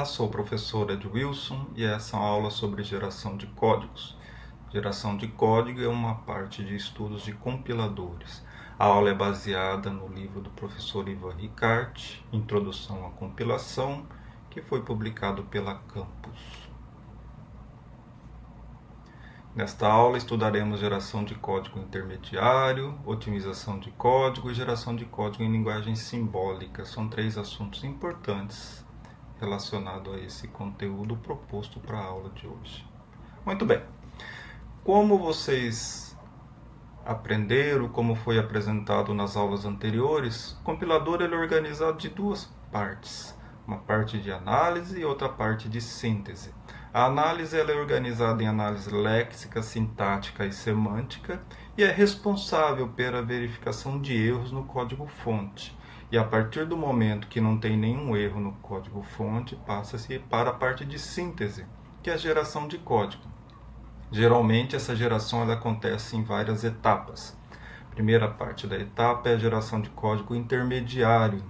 Olá, sou o professor Ed Wilson e essa é uma aula sobre geração de códigos. Geração de código é uma parte de estudos de compiladores. A aula é baseada no livro do professor Ivan Ricart, Introdução à Compilação, que foi publicado pela Campus. Nesta aula estudaremos geração de código intermediário, otimização de código e geração de código em linguagem simbólica. São 3 assuntos importantes relacionados a esse conteúdo proposto para a aula de hoje. Muito bem, como vocês aprenderam, como foi apresentado nas aulas anteriores, o compilador ele é organizado de 2 partes, uma parte de análise e outra parte de síntese. A análise ela é organizada em análise léxica, sintática e semântica e é responsável pela verificação de erros no código-fonte. E a partir do momento que não tem nenhum erro no código-fonte, passa-se para a parte de síntese, que é a geração de código. Geralmente, essa geração ela acontece em várias etapas. A primeira parte da etapa é a geração de código intermediário.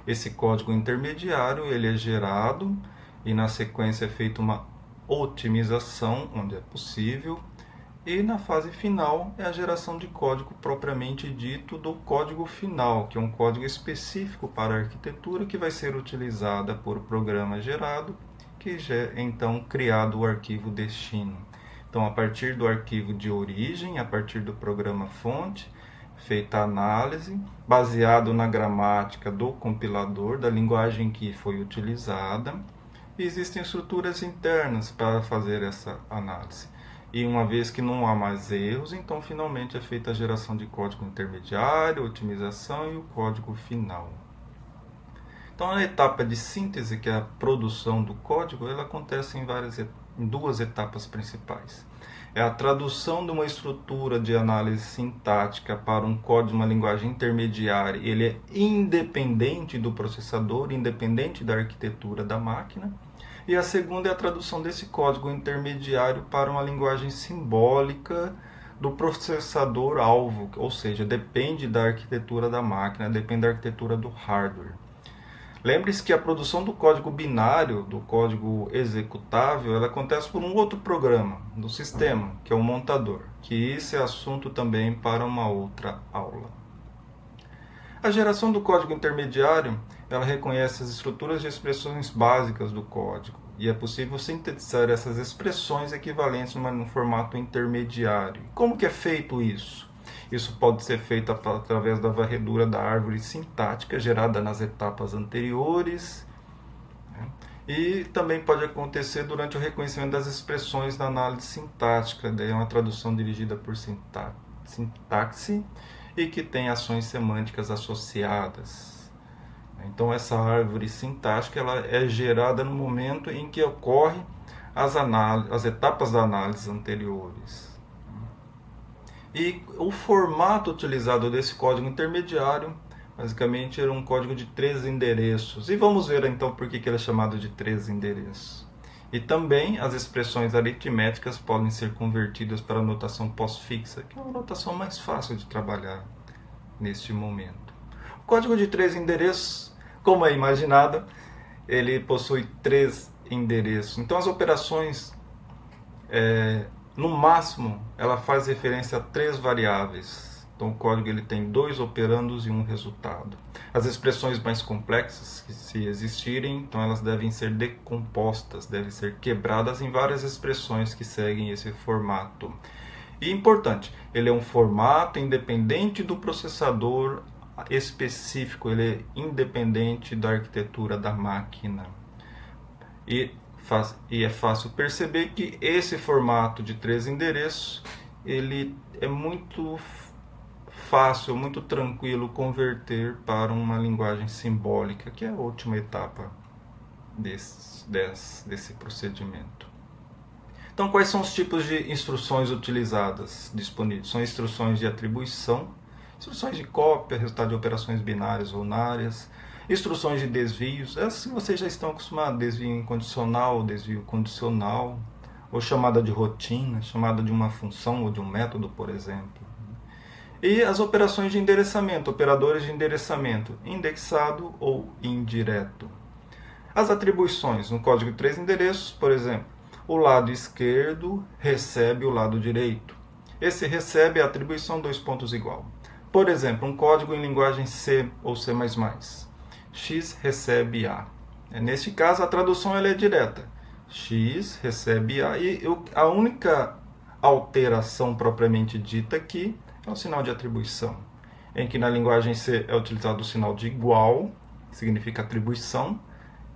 Esse código intermediário ele é gerado e, na sequência, é feita uma otimização, onde é possível. E na fase final é a geração de código propriamente dito do código final, que é um código específico para a arquitetura que vai ser utilizada por programa gerado, que já é então criado o arquivo destino. Então, a partir do arquivo de origem, a partir do programa fonte, feita a análise, baseado na gramática do compilador, da linguagem que foi utilizada, e existem estruturas internas para fazer essa análise. E uma vez que não há mais erros, então finalmente é feita a geração de código intermediário, otimização e o código final. Então a etapa de síntese, que é a produção do código, ela acontece em 2 etapas principais. É a tradução de uma estrutura de análise sintática para um código, uma linguagem intermediária. Ele é independente do processador, independente da arquitetura da máquina. E a segunda é a tradução desse código intermediário para uma linguagem simbólica do processador-alvo, ou seja, depende da arquitetura da máquina, depende da arquitetura do hardware. Lembre-se que a produção do código binário, do código executável, ela acontece por um outro programa do sistema, que é o montador, que esse é assunto também para uma outra aula. A geração do código intermediário, ela reconhece as estruturas de expressões básicas do código e é possível sintetizar essas expressões equivalentes no formato intermediário. Como que é feito isso? Isso pode ser feito através da varredura da árvore sintática gerada nas etapas anteriores, né? E também pode acontecer durante o reconhecimento das expressões da análise sintática, daí é uma tradução dirigida por sintaxe e que tem ações semânticas associadas. Então essa árvore sintática ela é gerada no momento em que ocorre as etapas da análise anteriores. E o formato utilizado desse código intermediário, basicamente era um código de 3 endereços. E vamos ver então por que ele é chamado de 3 endereços. E também as expressões aritméticas podem ser convertidas para a notação pós-fixa, que é uma notação mais fácil de trabalhar neste momento. O código de 3 endereços, como é imaginado, ele possui 3 endereços. Então as operações, no máximo, ela faz referência a 3 variáveis. Então o código ele tem 2 operandos e um resultado. As expressões mais complexas, que se existirem, então elas devem ser decompostas, devem ser quebradas em várias expressões que seguem esse formato. E importante, ele é um formato independente do processador específico, ele é independente da arquitetura da máquina. E é fácil perceber que esse formato de 3 endereços, ele é muito fácil, muito tranquilo converter para uma linguagem simbólica, que é a última etapa desse procedimento. Então, quais são os tipos de instruções utilizadas disponíveis? São instruções de atribuição, instruções de cópia, resultado de operações binárias ou unárias, instruções de desvios, essas que vocês já estão acostumados, desvio incondicional, desvio condicional, ou chamada de rotina, chamada de uma função ou de um método, por exemplo. E as operações de endereçamento, operadores de endereçamento, indexado ou indireto. As atribuições no código de 3 endereços, por exemplo, o lado esquerdo recebe o lado direito. Esse recebe é a atribuição dois pontos igual. Por exemplo, um código em linguagem C ou C++. X recebe A. Neste caso, a tradução ela é direta. X recebe A. E a única alteração propriamente dita aqui é o sinal de atribuição, em que na linguagem C é utilizado o sinal de igual, que significa atribuição,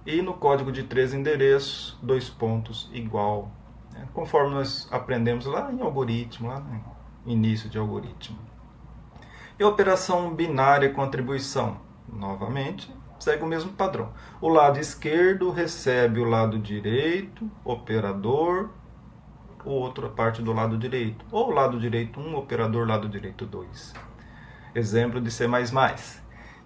e no código de 3 endereços, dois pontos igual, conforme nós aprendemos lá em algoritmo, lá no início de algoritmo. E a operação binária com atribuição, novamente, segue o mesmo padrão. O lado esquerdo recebe o lado direito, operador, outra parte do lado direito, ou lado direito 1, operador lado direito 2. Exemplo de C++.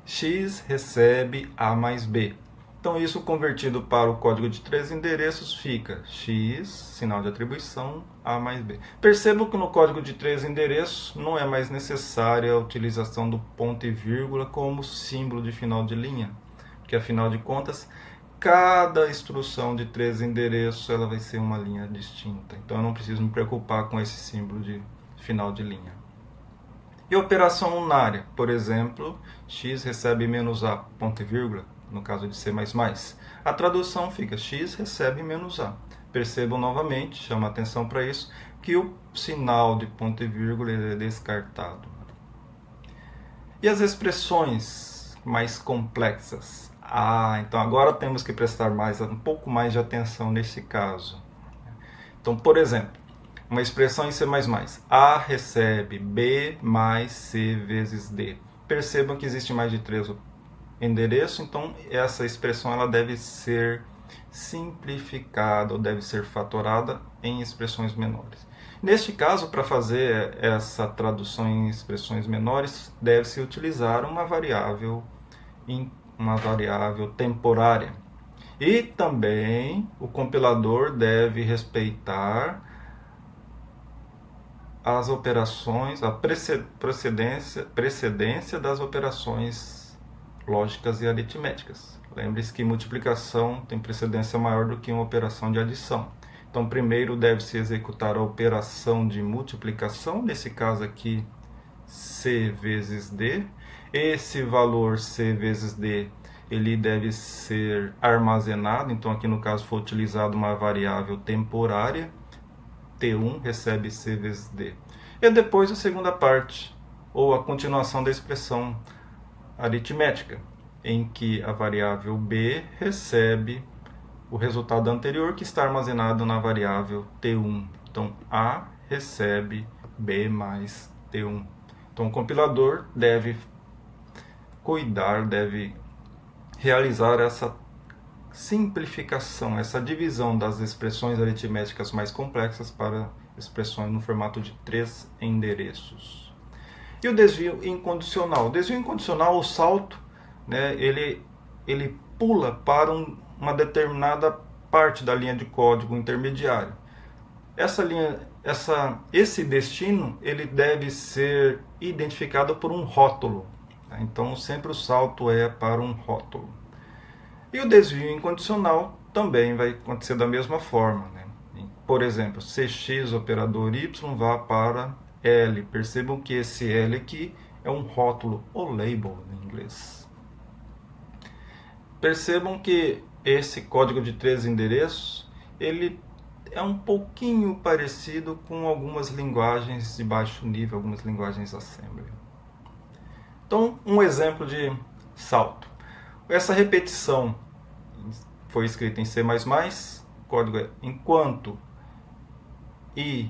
X recebe A mais B. Então, isso convertido para o código de 3 endereços fica X, sinal de atribuição, A mais B. Percebam que no código de 3 endereços não é mais necessária a utilização do ponto e vírgula como símbolo de final de linha, porque afinal de contas, cada instrução de 3 endereços ela vai ser uma linha distinta. Então, eu não preciso me preocupar com esse símbolo de final de linha. E operação unária, por exemplo, X recebe menos A, ponto e vírgula, no caso de C++. A tradução fica X recebe menos A. Percebam novamente, chama atenção para isso, que o sinal de ponto e vírgula é descartado. E as expressões mais complexas? Então agora temos que prestar um pouco mais de atenção nesse caso. Então, por exemplo, uma expressão em C++, A recebe B mais C vezes D. Percebam que existe mais de 3 endereços, então essa expressão ela deve ser simplificada ou deve ser fatorada em expressões menores. Neste caso, para fazer essa tradução em expressões menores, deve-se utilizar uma variável temporária. E também o compilador deve respeitar as operações, a precedência das operações lógicas e aritméticas. Lembre-se que multiplicação tem precedência maior do que uma operação de adição. Então, primeiro deve-se executar a operação de multiplicação, nesse caso aqui, C vezes D. Esse valor C vezes D, ele deve ser armazenado, então aqui no caso foi utilizado uma variável temporária, T1 recebe C vezes D. E depois a segunda parte, ou a continuação da expressão aritmética, em que a variável B recebe o resultado anterior que está armazenado na variável T1. Então, A recebe B mais T1. Então, o compilador deve deve realizar essa simplificação, essa divisão das expressões aritméticas mais complexas para expressões no formato de 3 endereços. E o desvio incondicional. O desvio incondicional, o salto, ele pula para uma determinada parte da linha de código intermediário. Esse destino ele deve ser identificado por um rótulo. Então, sempre o salto é para um rótulo. E o desvio incondicional também vai acontecer da mesma forma. Por exemplo, CX operador Y vá para L. Percebam que esse L aqui é um rótulo, ou label em inglês. Percebam que esse código de 3 endereços, ele é um pouquinho parecido com algumas linguagens de baixo nível, algumas linguagens assembly. Então, um exemplo de salto. Essa repetição foi escrita em C++, o código é enquanto I++,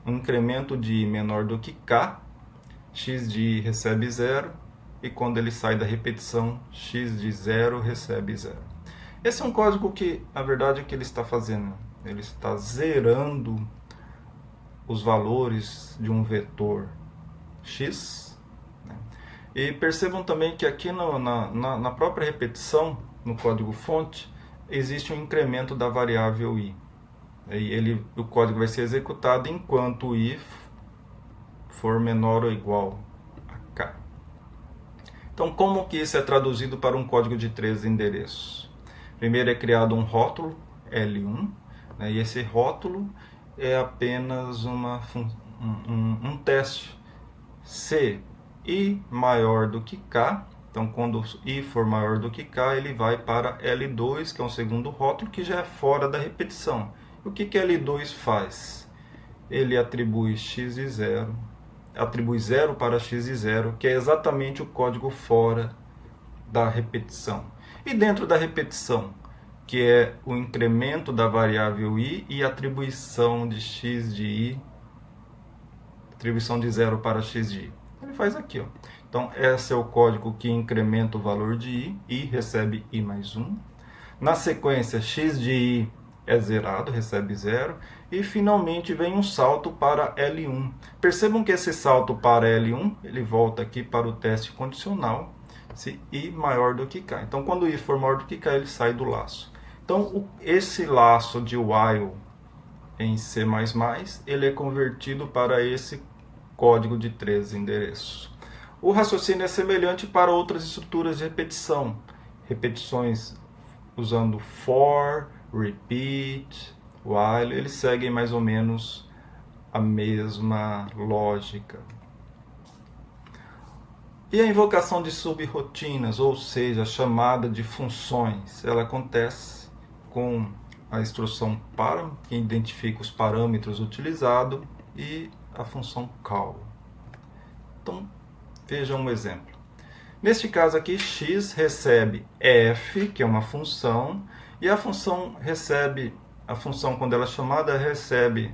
incremento de I menor do que K, x de I recebe 0, e quando ele sai da repetição, x de 0 recebe 0. Esse é um código que, na verdade, o que ele está fazendo? Ele está zerando os valores de um vetor x. E percebam também que aqui na própria repetição, no código fonte, existe um incremento da variável i. E o código vai ser executado enquanto o i for menor ou igual a k. Então, como que isso é traduzido para um código de 3 endereços? Primeiro é criado um rótulo L1, né, e esse rótulo é apenas um teste. Se I maior do que K, então quando I for maior do que K, ele vai para L2, que é um segundo rótulo, que já é fora da repetição. E o que L2 faz? Ele atribui x de 0, atribui 0 para x de 0, que é exatamente o código fora da repetição. E dentro da repetição, que é o incremento da variável i e atribuição de x de i, atribuição de 0 para x de i. Ele faz aqui, ó. Então, esse é o código que incrementa o valor de i recebe i mais 1. Na sequência, x de i é zerado, recebe 0. E finalmente vem um salto para L1. Percebam que esse salto para L1, ele volta aqui para o teste condicional, se i maior do que k. Então, quando i for maior do que k, ele sai do laço. Então, esse laço de while em C++, ele é convertido para esse código de 3 endereços. O raciocínio é semelhante para outras estruturas de repetição. Repetições usando for, repeat, while, eles seguem mais ou menos a mesma lógica. E a invocação de subrotinas, ou seja, a chamada de funções, ela acontece com a instrução param, que identifica os parâmetros utilizados, e a função call. Então, veja um exemplo. Neste caso aqui, x recebe f, que é uma função, e a função quando ela é chamada, recebe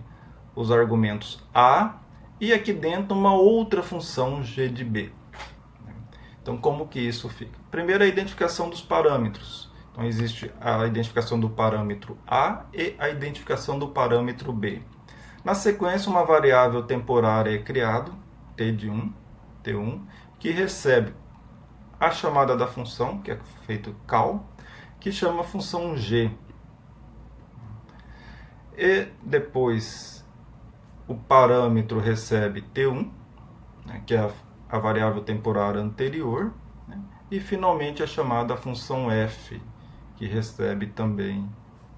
os argumentos a, e aqui dentro uma outra função g de b. Então, como que isso fica? Primeiro, a identificação dos parâmetros. Então, existe a identificação do parâmetro a e a identificação do parâmetro b. Na sequência, uma variável temporária é criada, T1, que recebe a chamada da função, que é feito call, que chama a função g. E depois o parâmetro recebe T1, né, que é a variável temporária anterior, né, e finalmente a chamada função f, que recebe também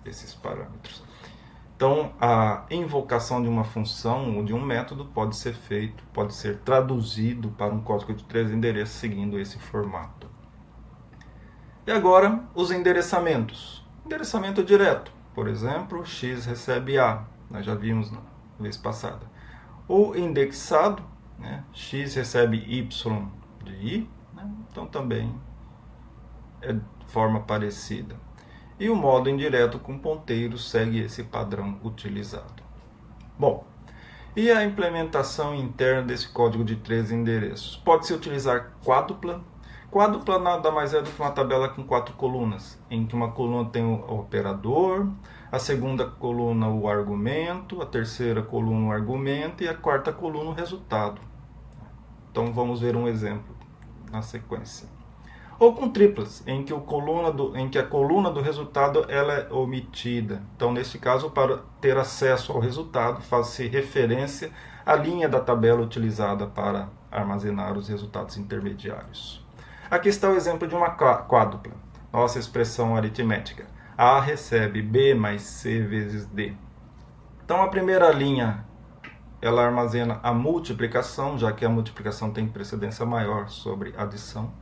esses parâmetros. Então, a invocação de uma função ou de um método pode ser traduzido para um código de 3 endereços seguindo esse formato. E agora, os endereçamentos. Endereçamento direto. Por exemplo, x recebe a. Nós já vimos na vez passada. O indexado, né? X recebe y de i. Né? Então, também é de forma parecida. E o modo indireto com ponteiro segue esse padrão utilizado. Bom, e a implementação interna desse código de 3 endereços? Pode-se utilizar quádrupla. Quádrupla nada mais é do que uma tabela com 4 colunas, em que uma coluna tem o operador, a segunda coluna o argumento, a terceira coluna o argumento e a quarta coluna o resultado. Então vamos ver um exemplo na sequência. Ou com triplas, em que a coluna do resultado ela é omitida. Então, neste caso, para ter acesso ao resultado, faz-se referência à linha da tabela utilizada para armazenar os resultados intermediários. Aqui está o exemplo de uma quádrupla, nossa expressão aritmética. A recebe B mais C vezes D. Então, a primeira linha, ela armazena a multiplicação, já que a multiplicação tem precedência maior sobre a adição.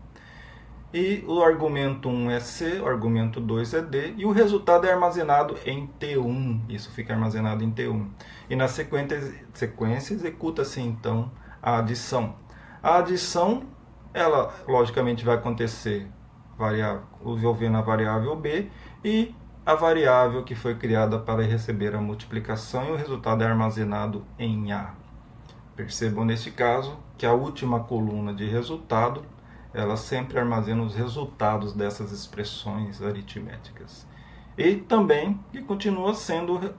E o argumento 1 é C, o argumento 2 é D, e o resultado é armazenado em T1, isso fica armazenado em T1. E na sequência executa-se então a adição. A adição, ela logicamente vai acontecer envolvendo a variável B e a variável que foi criada para receber a multiplicação, e o resultado é armazenado em A. Percebam neste caso que a última coluna de resultado ela sempre armazena os resultados dessas expressões aritméticas. E também que continua sendo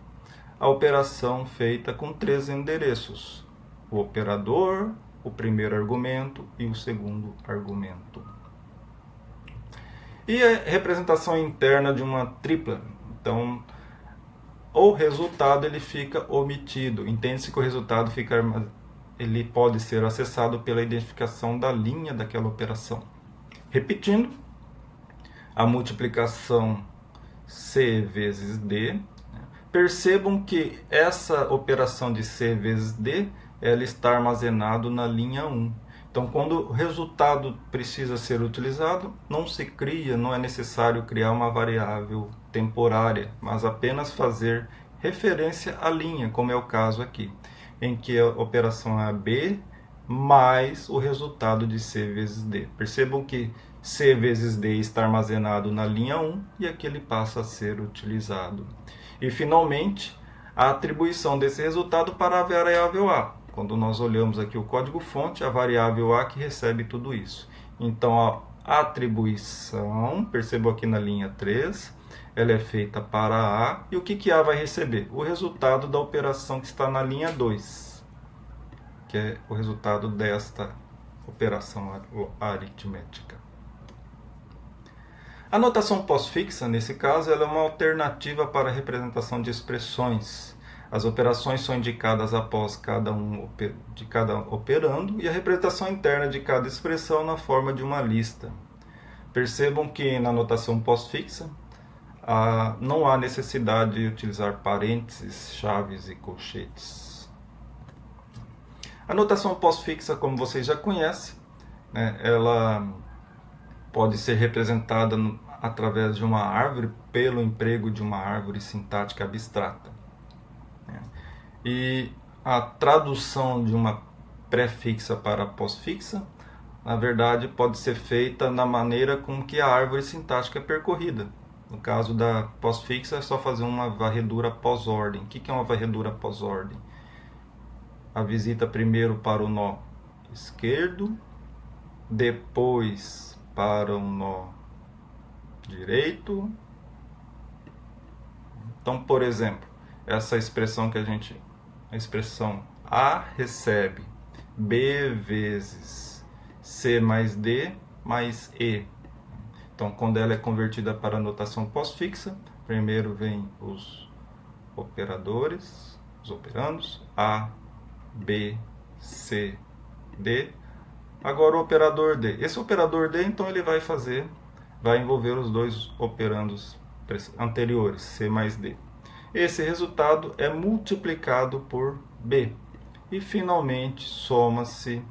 a operação feita com 3 endereços. O operador, o primeiro argumento e o segundo argumento. E a representação interna de uma tripla. Então, o resultado ele fica omitido. Entende-se que o resultado ele pode ser acessado pela identificação da linha daquela operação. Repetindo, a multiplicação C vezes D. Percebam que essa operação de C vezes D, ela está armazenado na linha 1. Então, quando o resultado precisa ser utilizado, não se cria, não é necessário criar uma variável temporária, mas apenas fazer referência à linha, como é o caso aqui, em que a operação é B mais o resultado de C vezes D. Percebam que C vezes D está armazenado na linha 1 e aqui ele passa a ser utilizado. E, finalmente, a atribuição desse resultado para a variável A. Quando nós olhamos aqui o código-fonte, a variável A que recebe tudo isso. Então, a atribuição, percebam aqui na linha 3, ela é feita para A. E o que A vai receber? O resultado da operação que está na linha 2, que é o resultado desta operação aritmética. A notação pós-fixa, nesse caso, ela é uma alternativa para a representação de expressões. As operações são indicadas após cada operando e a representação interna de cada expressão na forma de uma lista. Percebam que na notação pós-fixa não há necessidade de utilizar parênteses, chaves e colchetes. A notação pós-fixa, como vocês já conhecem, né, ela pode ser representada através de uma árvore pelo emprego de uma árvore sintática abstrata. E a tradução de uma pré-fixa para pós-fixa, na verdade, pode ser feita na maneira com que a árvore sintática é percorrida. No caso da pós-fixa, é só fazer uma varredura pós-ordem. O que é uma varredura pós-ordem? A visita primeiro para o nó esquerdo, depois para o nó direito. Então, por exemplo, essa expressão a expressão A recebe B vezes C mais D mais E. Então, quando ela é convertida para a notação pós-fixa, primeiro vem os operadores, os operandos, A, B, C, D. Agora o operador D. Esse operador D, então, ele vai envolver os dois operandos anteriores, C mais D. Esse resultado é multiplicado por B. E, finalmente, soma-se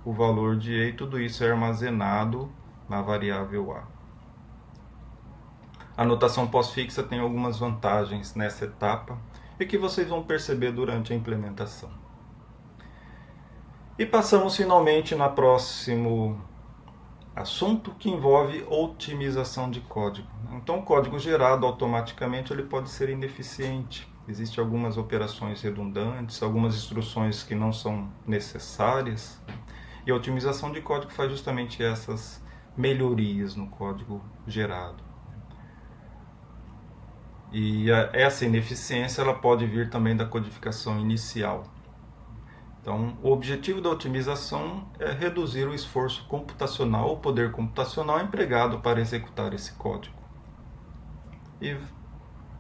o valor de E e tudo isso é armazenado na variável A. A notação pós-fixa tem algumas vantagens nessa etapa e que vocês vão perceber durante a implementação. E passamos finalmente no próximo assunto, que envolve otimização de código. Então, o código gerado automaticamente ele pode ser ineficiente. Existem algumas operações redundantes, algumas instruções que não são necessárias. E a otimização de código faz justamente essas melhorias no código gerado. E essa ineficiência ela pode vir também da codificação inicial. Então, o objetivo da otimização é reduzir o esforço computacional, o poder computacional empregado para executar esse código. E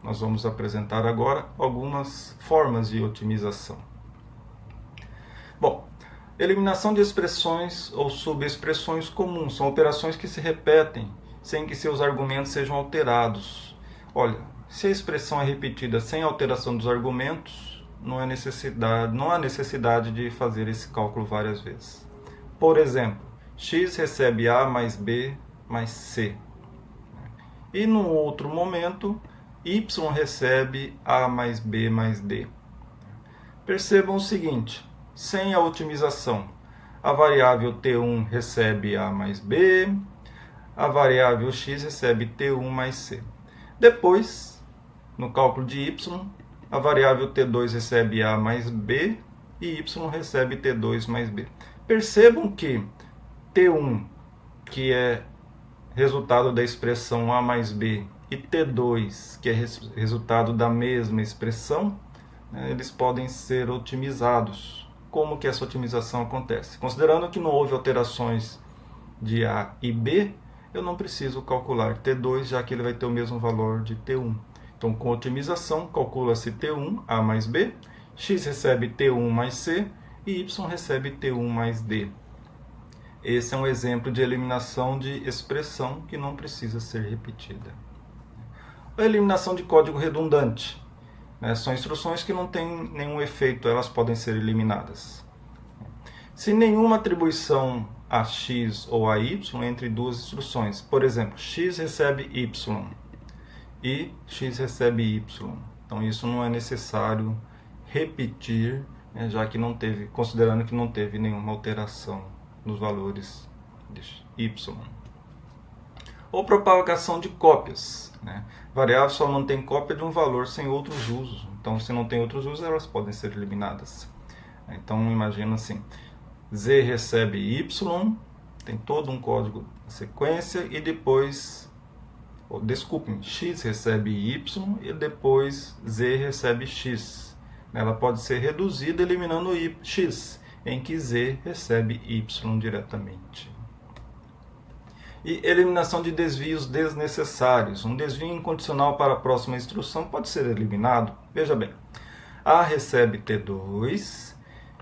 nós vamos apresentar agora algumas formas de otimização. Bom, eliminação de expressões ou subexpressões comuns são operações que se repetem sem que seus argumentos sejam alterados. Olha, se a expressão é repetida sem alteração dos argumentos, não há necessidade de fazer esse cálculo várias vezes. Por exemplo, x recebe A mais B mais C. E no outro momento, y recebe A mais B mais D. Percebam o seguinte, sem a otimização, a variável T1 recebe A mais B, a variável x recebe T1 mais C. Depois, no cálculo de y, a variável T2 recebe A mais B e Y recebe T2 mais B. Percebam que T1, que é resultado da expressão A mais B, e T2, que é resultado da mesma expressão, eles podem ser otimizados. Como que essa otimização acontece? Considerando que não houve alterações de A e B, eu não preciso calcular T2, já que ele vai ter o mesmo valor de T1. Então, com otimização, calcula-se T1, A mais B, x recebe T1 mais C e y recebe T1 mais D. Esse é um exemplo de eliminação de expressão que não precisa ser repetida. A eliminação de código redundante, né? São instruções que não têm nenhum efeito, elas podem ser eliminadas. Se nenhuma atribuição a x ou a y entre duas instruções, por exemplo, x recebe y e x recebe y, então isso não é necessário repetir, né, já que não teve, considerando que não teve nenhuma alteração nos valores de y. Ou propagação de cópias, né? Variáveis só mantém cópia de um valor sem outros usos. Então, se não tem outros usos, elas podem ser eliminadas. Então, imagina assim, z recebe y, tem todo um código de sequência, e depois, desculpem, x recebe y e depois z recebe x. Ela pode ser reduzida eliminando x, em que z recebe y diretamente. E eliminação de desvios desnecessários. Um desvio incondicional para a próxima instrução pode ser eliminado. Veja bem, A recebe T2,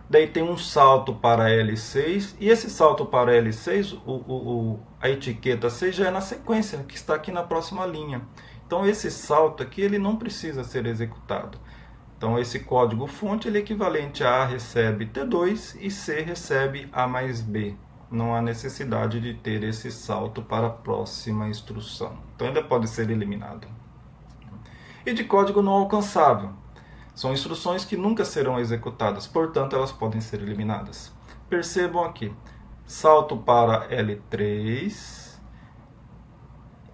daí tem um salto para L6, e esse salto para L6, a etiqueta 6 já é na sequência, que está aqui na próxima linha. Então esse salto aqui ele não precisa ser executado. Então esse código fonte ele é equivalente a A recebe T2 e C recebe A mais B. Não há necessidade de ter esse salto para a próxima instrução. Então ainda pode ser eliminado. E de código não alcançável. São instruções que nunca serão executadas, portanto elas podem ser eliminadas. Percebam aqui, salto para L3.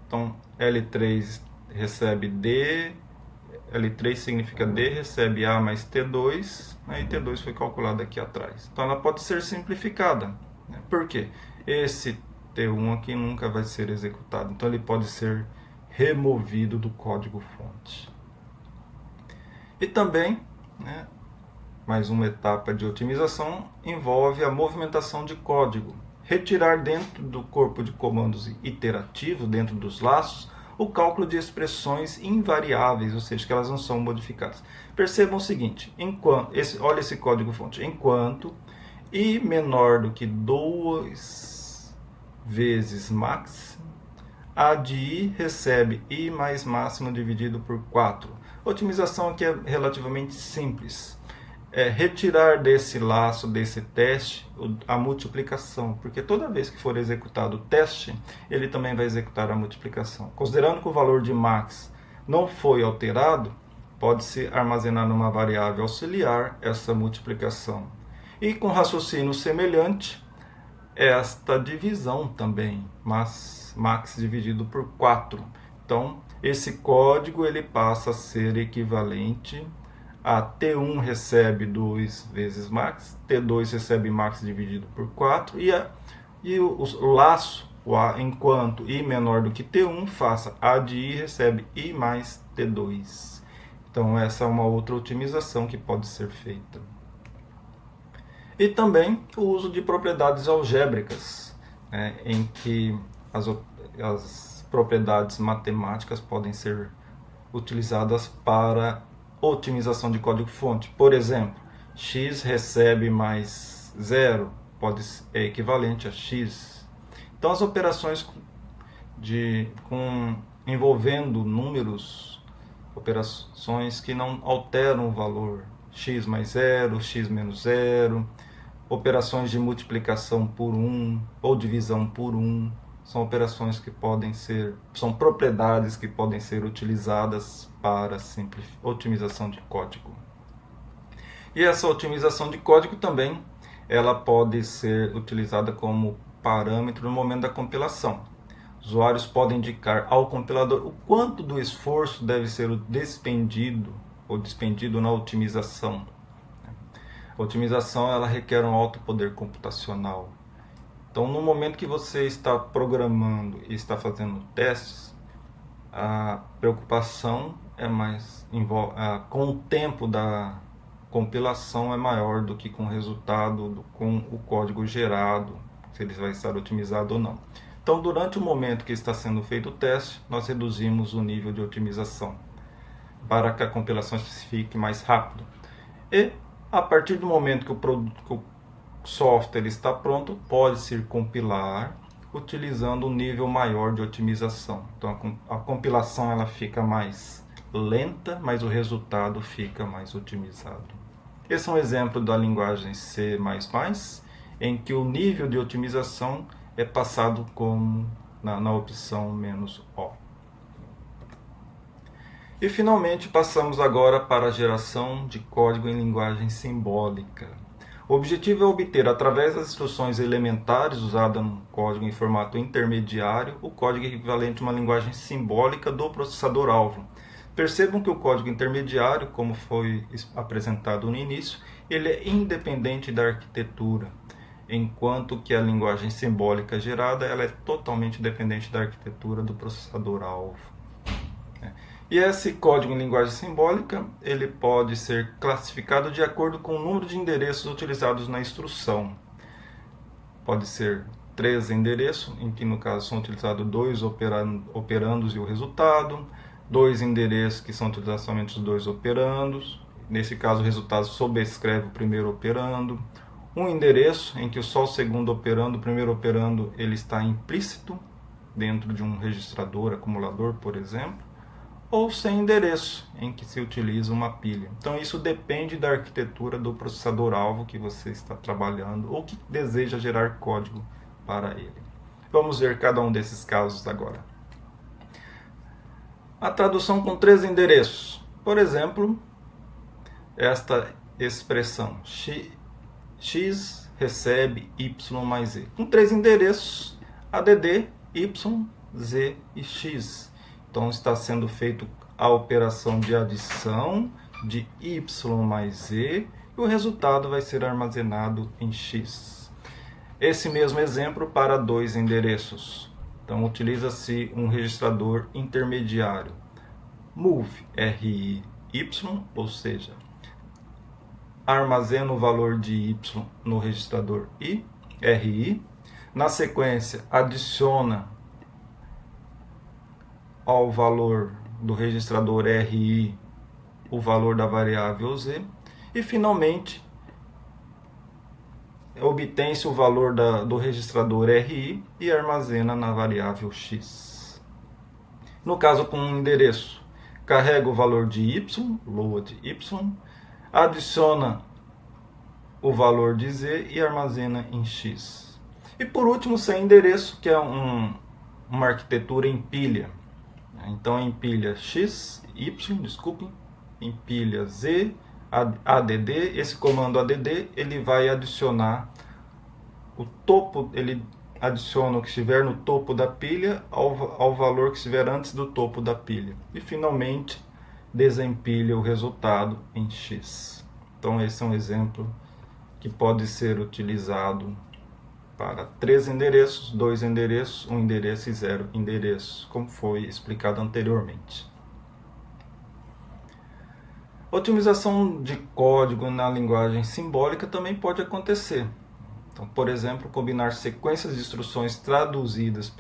Então L3 recebe D, L3 significa D, recebe A mais T2, né, e T2 foi calculado aqui atrás. Então ela pode ser simplificada. Por quê? Esse T1 aqui nunca vai ser executado, então ele pode ser removido do código-fonte. E também, né, mais uma etapa de otimização envolve a movimentação de código. Retirar dentro do corpo de comandos iterativos, dentro dos laços, o cálculo de expressões invariáveis, ou seja, que elas não são modificadas. Percebam o seguinte, olha esse código-fonte, enquanto i menor do que 2 vezes max, a de i recebe i mais máximo dividido por 4. A otimização aqui é relativamente simples. Retirar desse laço, desse teste, a multiplicação, porque toda vez que for executado o teste, ele também vai executar a multiplicação. Considerando que o valor de max não foi alterado, pode-se armazenar numa variável auxiliar essa multiplicação. E com raciocínio semelhante, esta divisão também, mas max dividido por 4. Então, esse código ele passa a ser equivalente a T1 recebe 2 vezes max, T2 recebe max dividido por 4, e o laço, enquanto i menor do que T1, faça a de i recebe i mais T2. Então, essa é uma outra otimização que pode ser feita. E também o uso de propriedades algébricas, né, em que as propriedades matemáticas podem ser utilizadas para otimização de código-fonte. Por exemplo, x recebe mais 0 é equivalente a x. Então, as operações envolvendo números, operações que não alteram o valor, x mais 0, x menos 0, operações de multiplicação por 1 ou divisão por 1, são operações que são propriedades que podem ser utilizadas para otimização de código. E essa otimização de código também, ela pode ser utilizada como parâmetro no momento da compilação. Usuários podem indicar ao compilador o quanto do esforço deve ser despendido na otimização. A otimização ela requer um alto poder computacional. Então, no momento que você está programando e está fazendo testes, a preocupação com o tempo da compilação é maior do que com o resultado, com o código gerado, se ele vai estar otimizado ou não. Então, durante o momento que está sendo feito o teste, nós reduzimos o nível de otimização para que a compilação fique mais rápido. E a partir do momento que o software está pronto, pode-se compilar, utilizando um nível maior de otimização. Então a compilação ela fica mais lenta, mas o resultado fica mais otimizado. Esse é um exemplo da linguagem C++, em que o nível de otimização é passado como na opção "-O". E finalmente passamos agora para a geração de código em linguagem simbólica. O objetivo é obter, através das instruções elementares usadas no código em formato intermediário, o código equivalente a uma linguagem simbólica do processador-alvo. Percebam que o código intermediário, como foi apresentado no início, ele é independente da arquitetura, enquanto que a linguagem simbólica gerada ela é totalmente dependente da arquitetura do processador-alvo. E esse código em linguagem simbólica ele pode ser classificado de acordo com o número de endereços utilizados na instrução. Pode ser 3 endereços, em que no caso são utilizados 2 operandos e o resultado, 2 endereços que são utilizados somente os 2 operandos, nesse caso o resultado sobrescreve o primeiro operando, um endereço em que só o segundo operando, o primeiro operando ele está implícito dentro de um registrador, acumulador, por exemplo, ou sem endereço, em que se utiliza uma pilha. Então isso depende da arquitetura do processador-alvo que você está trabalhando ou que deseja gerar código para ele. Vamos ver cada um desses casos agora. A tradução com 3 endereços. Por exemplo, esta expressão x recebe y mais z. Com 3 endereços, add, y, z e x. Então está sendo feita a operação de adição de y mais z e o resultado vai ser armazenado em x. Esse mesmo exemplo para 2 endereços. Então utiliza-se um registrador intermediário. Move RI y, ou seja, armazena o valor de y no registrador RI. Na sequência, adiciona ao valor do registrador RI o valor da variável z e finalmente obtém-se o valor do registrador RI e armazena na variável x. No caso com um endereço, carrega o valor de y, load y, adiciona o valor de z e armazena em x. E por último, sem endereço, que é uma arquitetura em pilha. Então empilha x, y, empilha z, add, esse comando add, ele vai adicionar o topo, ele adiciona o que estiver no topo da pilha ao valor que estiver antes do topo da pilha. E finalmente desempilha o resultado em x. Então esse é um exemplo que pode ser utilizado para 3 endereços, 2 endereços, 1 endereço e 0 endereços, como foi explicado anteriormente. Otimização de código na linguagem simbólica também pode acontecer. Então, por exemplo, combinar sequências de instruções traduzidas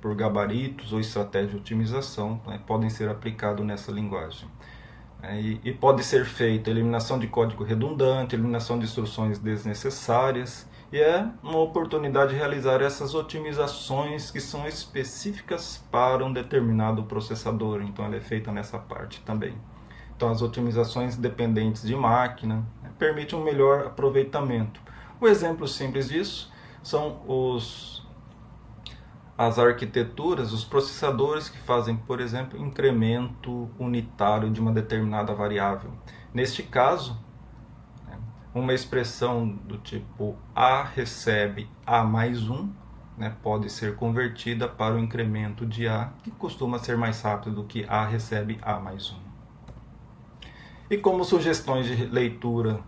por gabaritos ou estratégia de otimização podem ser aplicados nessa linguagem. E pode ser feita eliminação de código redundante, eliminação de instruções desnecessárias, e é uma oportunidade de realizar essas otimizações que são específicas para um determinado processador. Então ela é feita nessa parte também. Então as otimizações dependentes de máquina permitem um melhor aproveitamento. Um exemplo simples disso são as arquiteturas, os processadores que fazem, por exemplo, incremento unitário de uma determinada variável. Neste caso, uma expressão do tipo A recebe A mais 1, pode ser convertida para o incremento de A, que costuma ser mais rápido do que A recebe A mais 1. E como sugestões de leitura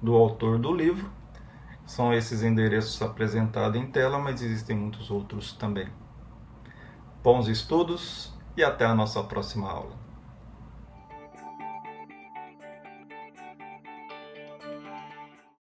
do autor do livro, são esses endereços apresentados em tela, mas existem muitos outros também. Bons estudos e até a nossa próxima aula.